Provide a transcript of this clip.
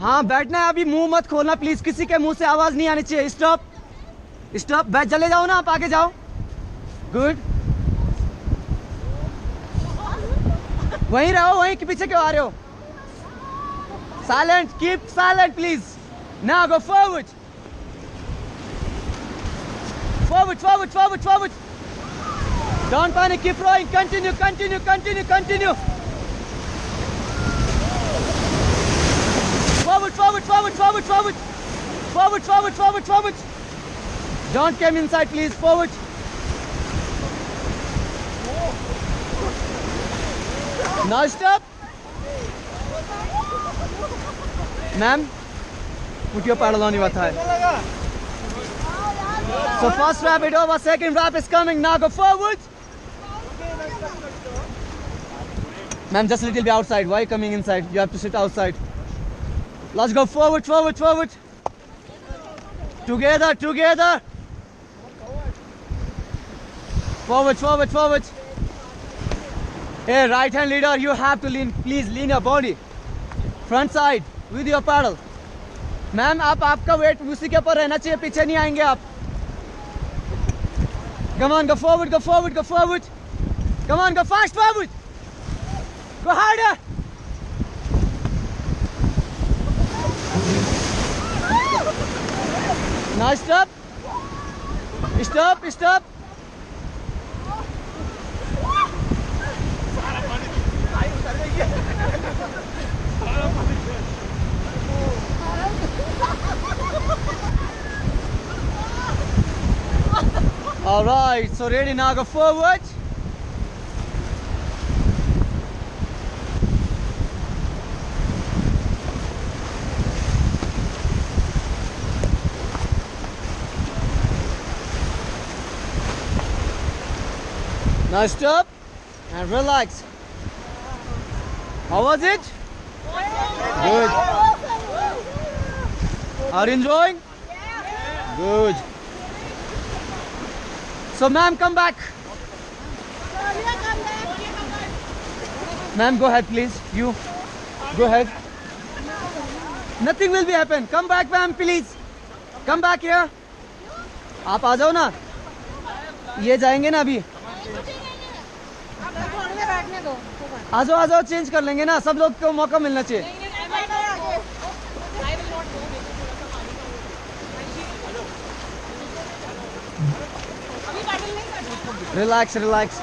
हाँ बैठना है अभी, मुंह मत खोलना प्लीज, किसी के मुंह से आवाज नहीं आनी चाहिए। स्टॉप स्टॉप, बैठ, चले जाओ ना आप, आगे जाओ। गुड, वहीं रहो, वहीं के पीछे क्यों आ रहे हो? Silent, keep silent please. Now go forward forward forward forward forward, don't panic, keep rowing, continue continue continue continue, forward forward forward forward forward forward forward forward forward, don't come inside please, forward. Now stop. Ma'am, put your paddle on your thigh. So first wrap it over, second wrap is coming, now go forward. Ma'am, just a little bit outside, why coming inside? You have to sit outside. Let's go forward, forward, forward. Together, together. Forward, forward, forward. Hey, right hand leader, you have to lean, please lean your body. Front side with your paddle. Ma'am आप, आपका wait उसी के ऊपर रहना चाहिए, पीछे नहीं आएंगे आप. Come on, go forward, go forward, go forward. Come on, go fast forward. Go harder. Now stop. Stop, stop. All right, so ready, now go forward. Now stop and relax. How was it? Good. Are you enjoying? Good. So ma'am, come back. Ma'am, go ahead please. You go ahead. Nothing will be happen. Come back ma'am please. Come back here. आप आ जाओ ना. ये जाएंगे ना अभी. आ जाओ change कर लेंगे ना, सब लोग को मौका मिलना चाहिए. Relax relax.